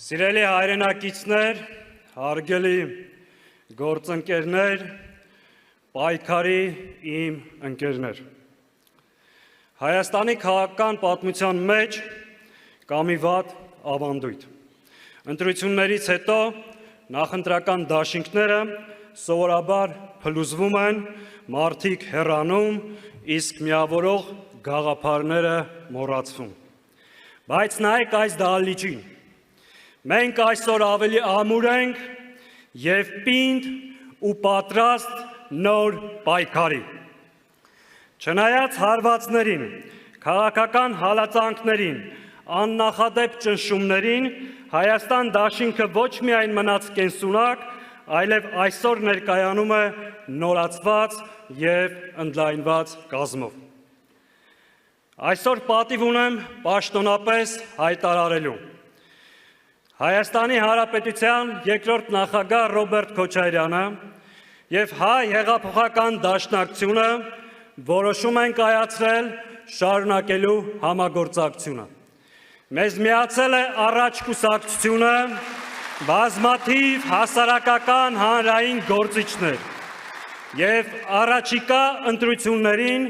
Սիրելի հայրենակիցներ, հարգելի գործընկերներ, պայքարի իմ ընկերներ։ Հայաստանի քաղաքական պատմության մեջ կա մի վատ ավանդույթ։ Ընտրություններից հետո նախընտրական դաշինքները սովորաբար փլուզվում են, մարդիկ հեռանում, իսկ միավորող գաղափարները մոռացվում։ Բայց նայեք այս դահլիճին։ Մենք այսօր ավելի ամուր ենք և պինդ ու պատրաստ նոր պայքարի։ Չնայած հարվածներին, քաղաքական հալածանքներին, աննախադեպ ճնշումներին, Հայաստան դաշինքը ոչ միայն մնաց կենսունակ, այլև այսօր ներկայանում է նորացված և ընդլայնված կազմով։ Այսօր պատիվ ունեմ պաշտոնապես հայտարարելու։ Հայաստանի Հանրապետության երկրորդ նախագահ Ռոբերտ Քոչարյանը և Հայ հեղափոխական դաշնակցությունը որոշում են կայացրել շարունակելու համագործակցությունը։ Մեզ միացել է առաջ կուսակցությունը, բազմաթիվ հասարակական հանրային գործիչներ և առաջիկա ընտրություններին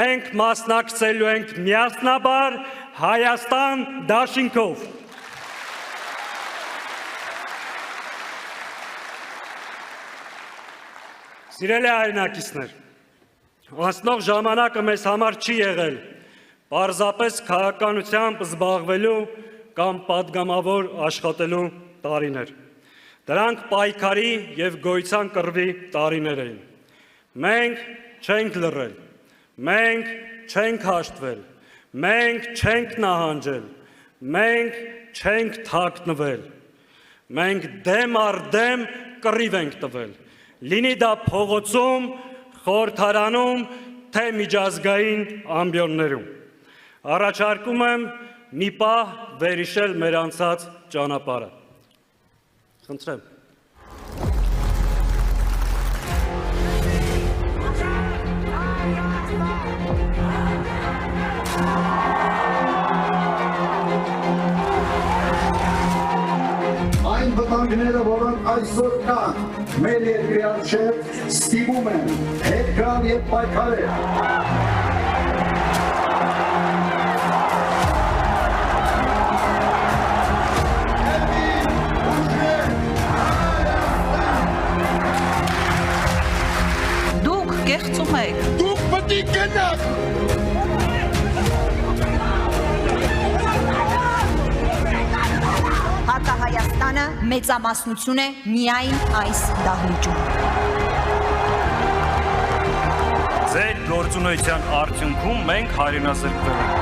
մենք մասնակցելու ենք միասնաբար Հայաստան դաշինքով։ Սիրելի հայրենակիցներ, անցնող ժամանակը մեզ համար չի եղել պարզապես քաղաքականությամբ զբաղվելու կամ պատգամավոր աշխատելու տարիներ։ Դրանք պայքարի և գոյության կռվի տարիներ էին։ Մենք չենք լռել, մենք չենք հաշտվել, մենք չենք նահանջել, մենք չենք թաքնվել, մենք դեմ առ դեմ կռիվ ենք տվել, լինի դա փողոցում, խորհրդարանում, թե միջազգային ամբիոններում։ Առաջարկում եմ մի պահ վերհիշել մեր անցած ճանապարհը։ Խնդրեմ։ Այն վտանգները, որոնք այսօր կան, մեր երկրի առջև ստիպում են հետ գալ և պայքարել։ Դուք կեղծում եք։ Դուք պետք է գնաք։ Հակահայաստանը մեծամասնություն է միայն այս դահլիճում։ Ձեր գործունեության արդյունքում մենք հայրենազրկվել ենք։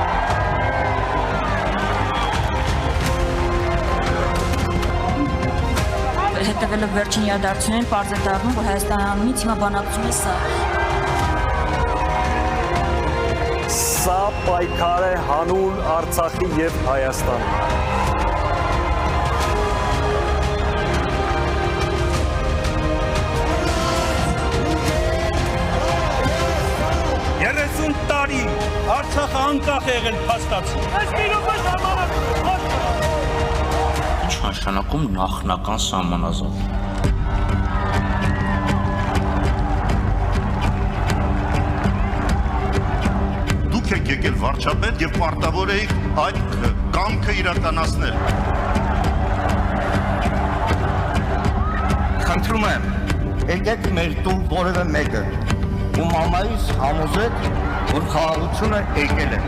Հետևելով վերջին իրադարձություններին պարզ է դառնում, որ Հայաստանից հիմա բանակցում է սա։ Սա պայքար է հանուն Արցախի և Հայաստանի։ 30 տարի Արցախը անկախ է եղել փաստացի։ Ինչ նշանակում նախնական սահմանազատ։ Դուք եք եկել վարչապետ և պարտավոր էիք այդ կամքը իրականացնել։ Խնդրում եմ, եկեք մեր տուն որևէ մեկը, ու մամայիս համոզեք, որ խաղաղությունը եկել է։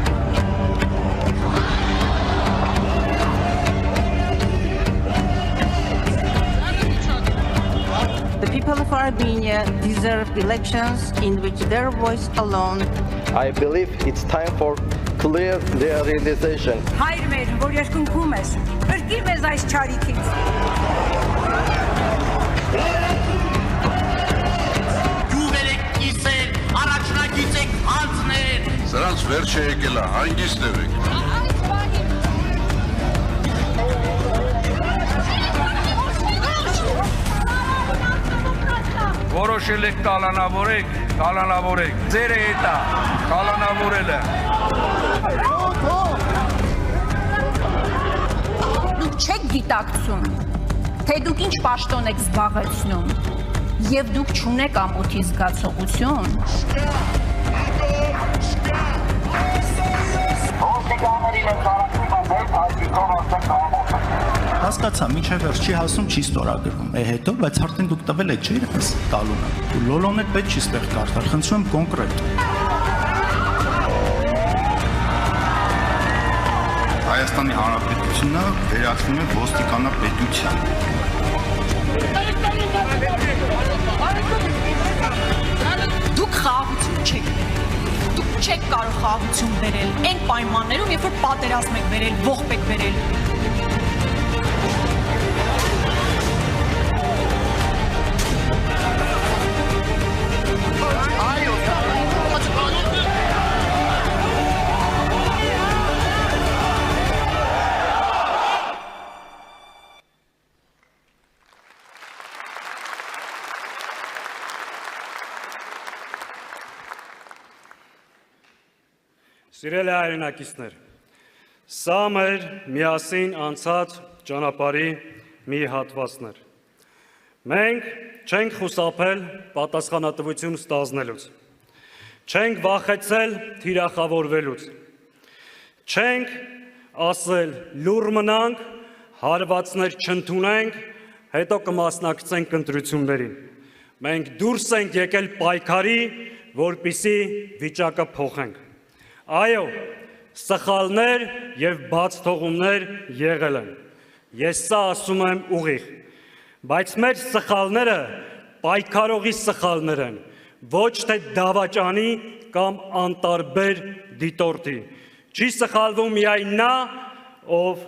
The people of Armenia deserve elections in which their voice alone. I believe it's time for clear realization. Հայր մեր, որ երկնքում ես, բրկիր մեզ այս չարիքից։ Սրանց վերջը եկել է, հանգիստ եղեք։ Որոշել եք կալանավորեք, ձեր է հետա, կալանավորել է։ Դուք չեք գիտակցում, թե դուք ինչ պաշտոն եք զբաղեցնում, եւ դուք չունեք ամոթի զգացողություն, Հասկացա, մինչև վերջ չի հասում, չի ստորագրվում։ Հետո, բայց արդեն դուք տվել եք, չէ՞ իրենց տալունը։ Ու լոլոն էլ պետք չի ստեղ կարդալ, խնդրում եմ կոնկրետ։ Հայաստանի Հանրապետությունը վերածվում է ոստիկանապետության։ Դուք խաղաղություն չեք բերել։ Դուք չեք կարող խաղաղություն բերել այն պայմաններում, երբ որ պատերազմ եք բերել, ողբ եք բերել։ Սիրելի հայրենակիցներ, սա մեր միասին անցած ճանապարհի մի հատվածն էր։ Մենք չենք խուսափել պատասխանատվություն ստանձնելուց, չենք վախեցել թիրախավորվելուց, չենք ասել լուռ մնանք, հարվածներ չընդունենք, հետո կմասնակցենք ընտրություններին։ Մենք դուրս ենք եկել պայքարի, որպեսզի վիճակը փոխենք։ Այո, սխալներ եւ բաց թողումներ եղել են։ Ես սա ասում եմ ուղիղ, բայց մեր սխալները պայքարողի սխալներ են, ոչ թե դավաճանի կամ անտարբեր դիտորդի։ Չի սխալվում միայն նա, ով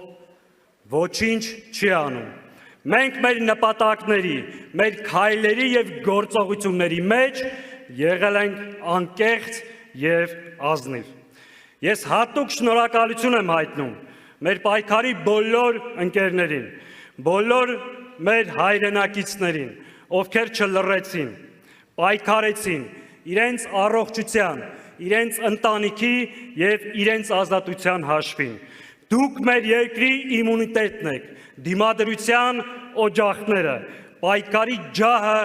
ոչինչ չի անում։ Մենք մեր նպատակների, մեր քայլերի եւ գործողությունների մեջ եղել ենք անկեղծ եւ ազնիվ։ Ես հատուկ շնորհակալություն եմ հայտնում մեր պայքարի բոլոր ընկերներին, բոլոր մեր հայրենակիցներին, ովքեր չլռեցին, պայքարեցին իրենց առողջության, իրենց ընտանիքի եւ իրենց ազատության հաշվին։ Դուք մեր երկրի իմունիտետն եք, դիմադրության օջախները, պայքարի ջահը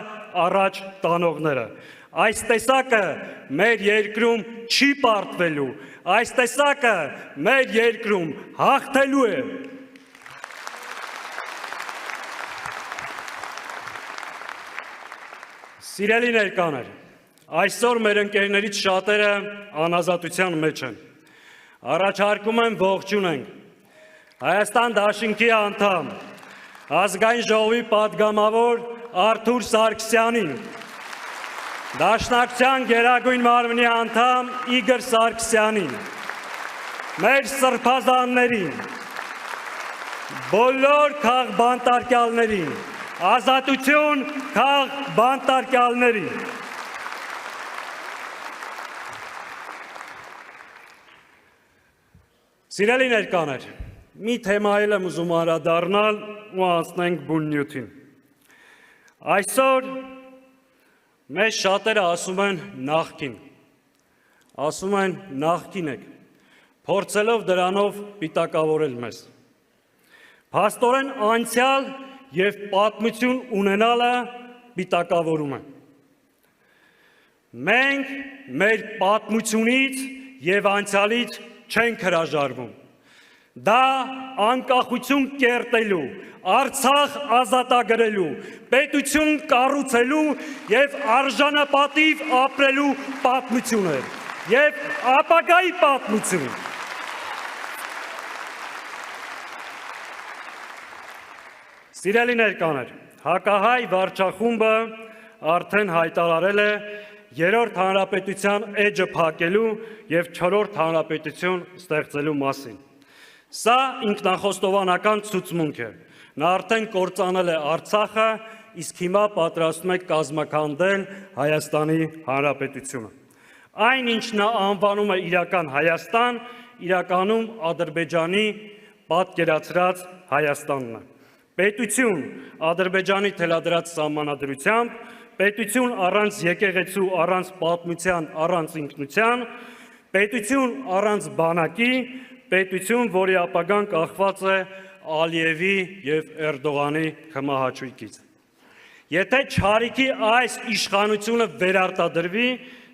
առաջ տանողները։ Այս տեսակը մեր երկրում չի պարտվելու, այս տեսակը մեր երկրում հաղթելու է։ Սիրելի ներկաներ, այսօր մեր ընկերներից շատերը անազատության մեջ են։ Առաջարկում եմ ողջունենք Հայաստան Դաշինքի անդամ, Ազգային ժողովի պատգամավոր Արթուր Սարգսյանին, Դաշնակցության Գերագույն մարմնի անդամ Իգոր Սարգսյանին, մեր սրբազաններին, բոլոր քաղբանտարկյալներին, ազատություն քաղբանտարկյալներին։ Սիրելի ներկաներ, մի թեմայել եմ ուզում անդրադառնալ ու անցնենք բուն նյութին։ Այսօր մեզ շատերը ասում են նախկին, ասում են նախկին եք, փորձելով դրանով պիտակավորել մեզ։ Փաստորեն անցյալ եւ պատմություն ունենալը պիտակավորում է։ Մենք մեր պատմությունից եւ անցյալից չենք հրաժարվում։ Դա անկախություն կերտելու, Արցախ ազատագրելու, պետություն կառուցելու եւ արժանապատիվ ապրելու պատմություն է եւ ապագայի պատմություն։ Սիրելի ներկաներ, հակահայ վարչախումբը արդեն հայտարարել է երրորդ հանրապետության էջը փակելու եւ չորրորդ հանրապետություն ստեղծելու մասին։ Սա ինքնախոստովանական ցուցմունք է։ Նա արդեն կործանել է Արցախը, իսկ հիմա պատրաստում է կազմաքանդել Հայաստանի Հանրապետությունը։ Այն, ինչ նա անվանում է իրական Հայաստան, իրականում Ադրբեջանի պատկերացրած Հայաստանն է։ Պետություն Ադրբեջանի թելադրած սահմանադրությամբ, պետություն առանց եկեղեցու, առանց պատմության, առանց ինքնության, պետություն առանց բանակի, պետություն, որի ապագան կախված է Ալիևի եւ Էրդողանի կմահաճույքից։ Եթե չարիքի այս իշխանությունը վերարտադրվի,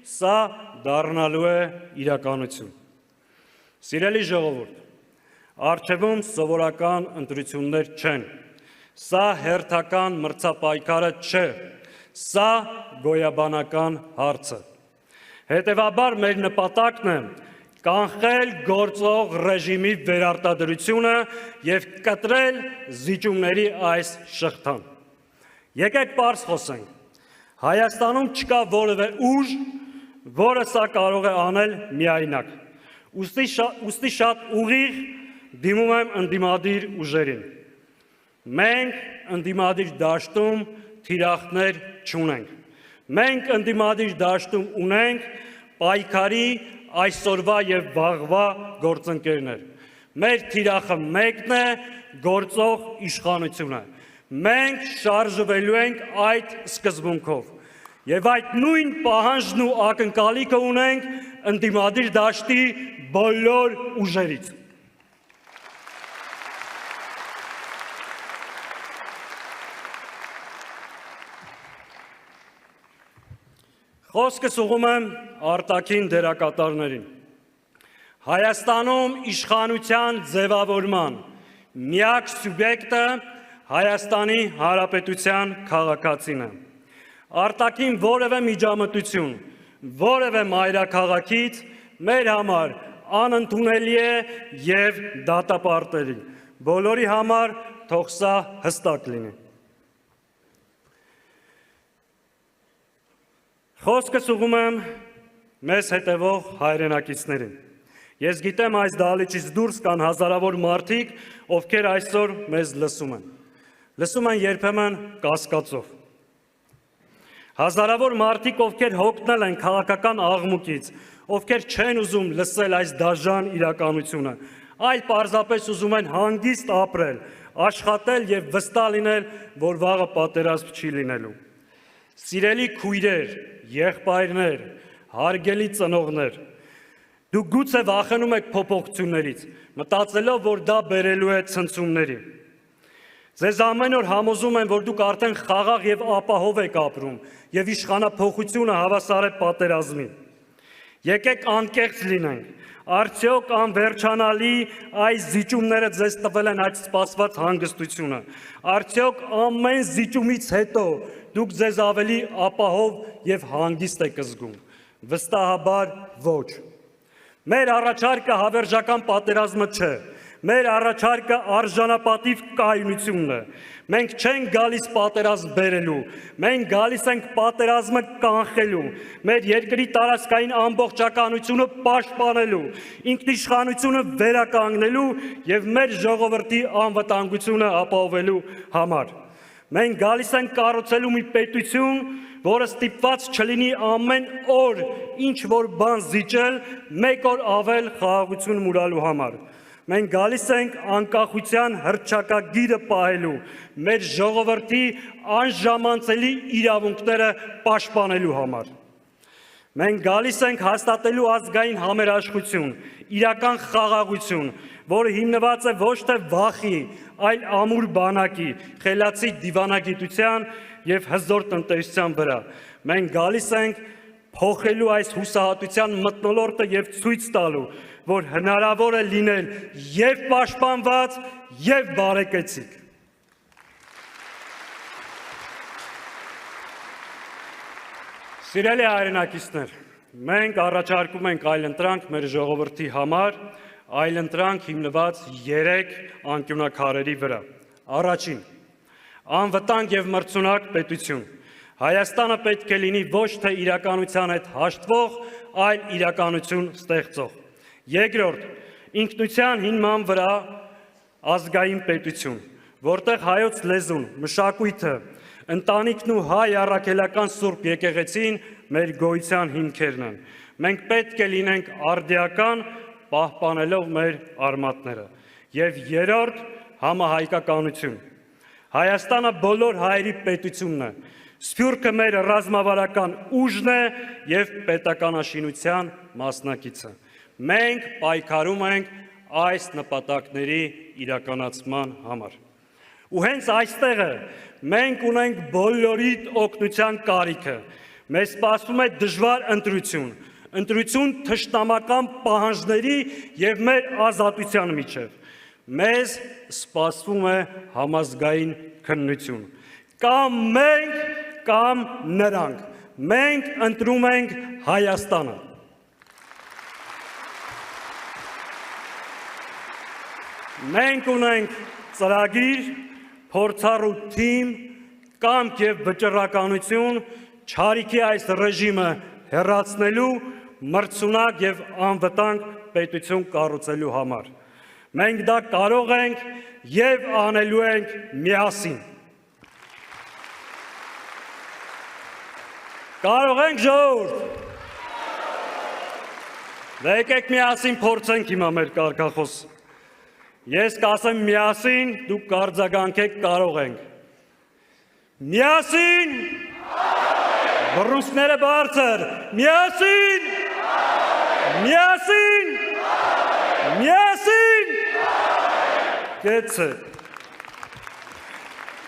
սա դառնալու է իրականություն։ Սիրելի ժողովուրդ, առջևում սովորական ընտրություններ չեն, սա հերթական մրցապայքարը չէ, սա գոյաբանական հարց է։ Հետևաբար մեր նպատակն է կանխել գործող ռեժիմի վերարտադրությունը եւ կտրել զիջումների այս շղթան։ Եկեք պարզ խոսենք, Հայաստանում չկա որևէ ուժ, որը սա կարող է անել միայնակ, ուստի շատ ուղիղ դիմում եմ ընդդիմադիր ուժերին։ Մենք ընդդիմադիր դաշտում թիրախներ չունենք, մենք ընդդիմադիր դաշտում ունենք պայքարի այսօրվա եւ վաղվա գործընկերներ։ Մեր թիրախը մեկն է, գործող իշխանությունը։ Մենք շարժվելու ենք այդ սկզբունքով եւ այդ նույն պահանջն ու ակնկալիքը ունենք ընդդիմադիր դաշտի բոլոր ուժերից։ Խոսքս ուղղում եմ արտաքին դերակատարներին։ Հայաստանում իշխանության ձևավորման միակ սուբյեկտը Հայաստանի Հանրապետության քաղաքացին է։ Արտաքին որևէ միջամտություն, որևէ մայրաքաղաքից մեր համար անընդունելի է եւ դատապարտելի։ Բոլորի համար թող սա հստակ լինի։ Խոսքս ուղղում եմ մեզ հետևող հայրենակիցներին։ Ես գիտեմ այս դահլիճից դուրս կան հազարավոր մարդիկ, ովքեր այսօր մեզ լսում են։ Լսում են երբեմն կասկածով։ Հազարավոր մարդիկ, ովքեր հոգնել են քաղաքական աղմուկից, ովքեր չեն ուզում լսել այս դաժան իրականությունը, այլ պարզապես ուզում են հանգիստ ապրել, աշխատել եւ վստահ լինել, որ վաղը պատերազմ չի լինելու։ Սիրելի քույրեր, եղբայրներ, հարգելի ծնողներ, դուք գուցե վախենում եք փոփոխություններից, մտածելով, որ դա բերելու է ցնցումների։ Ձեզ ամեն օր համոզում են, որ դուք արդեն խաղաղ եւ ապահով եք ապրում եւ իշխանափոխությունը հավասար է պատերազմին։ Եկեք անկեղծ լինենք, արդյոք անվերջանալի այս զիջումները ձեզ տվել են այդ սպասված հանգստությունը, արդյոք ամեն զիջումից հետո դուք ձեզ ավելի ապահով եւ հանգիստ եք զգում։ Վստահաբար ոչ։ Մեր առաջարկը հավերժական պատերազմը չէ, մեր առաջարկը արժանապատիվ կայունությունն է։ Մենք չենք գալիս պատերազմ բերելու, մենք գալիս ենք պատերազմը կանխելու, մեր երկրի տարածքային ամբողջականությունը պաշտպանելու, ինքնիշխանությունը վերականգնելու եւ մեր ժողովրդի անվտանգությունը ապահովելու համար։ Մենք գալիս ենք կառուցելու մի պետություն, որը ստիպված չլինի ամեն օր ինչ որ բան զիջել, մեկ օր ավել խաղաղություն մուրալու համար։ Մենք գալիս ենք անկախության հռչակագիրը պահելու, մեր ժողովրդի անժամանցելի իրավունքները պաշտպանելու համար։ Մենք գալիս ենք հաստատելու ազգային համերաշխություն, իրական խաղաղություն, որը հիմնված է ոչ թե վախի, այլ ամուր բանակի, խելացի դիվանագիտության եւ հզոր տնտեսության վրա։ Մենք գալիս ենք փոխելու այս հուսահատության մթնոլորտը եւ ցույց տալու, որ հնարավոր է լինել եւ պաշտպանված, եւ բարեկեցիկ։ Սիրելի հայրենակիցներ, մենք առաջարկում ենք այլընտրանք մեր ժողովրդի համար, այլընտրանք հիմնված 3 անկյունակարերի վրա։ Առաջին, անվտանգ եւ մրցունակ պետություն։ Հայաստանը պետք է լինի ոչ թե իրականության հետ հաշտվող, այլ իրականություն ստեղծող։ Երկրորդ, ինքնության հիման վրա ազգային պետություն, որտեղ հայոց լեզուն, մշակույթը, ընտանիքն ու հայ առաքելական սուրբ եկեղեցին մեր գոյության հիմքերն են։ Մենք պետք է լինենք արդիական, պահպանելով մեր արմատները։ Եվ երրորդ, համահայկականություն։ Հայաստանը բոլոր հայերի պետությունն է։ Սփյուռքը մեր ռազմավարական ուժն է եւ պետականաշինության մասնակիցը։ Մենք պայքարում ենք այս նպատակների իրականացման համար։ Ու հենց այստեղ մենք ունենք բոլորիդ օգնության կարիքը։ Մեզ սպասում է դժվար ընտրություն թշնամական պահանջների եւ մեր ազատության միջև։ Մեզ սպասվում է համազգային քննություն։ Կամ մենք, կամ նրանք։ Մենք ընտրում ենք Հայաստանը։ Մենք ունենք ծրագիր, փորձառու թիմ, կամք եւ վճռականություն չարիքի այս ռեժիմը հեռացնելու, մրցունակ եւ անվտանգ պետություն կառուցելու համար։ Մենք դա կարող ենք եւ անելու ենք միասին։ Կարող ենք ժողովուրդ։ Եկեք միասին փորձենք հիմա մեր կարգախոսը։ Ես կասեմ միասին, դուք կարձագանքեք կարող ենք։ Միասին, բռունցքները բարձր, միասին, միասին, միասին, կեցը։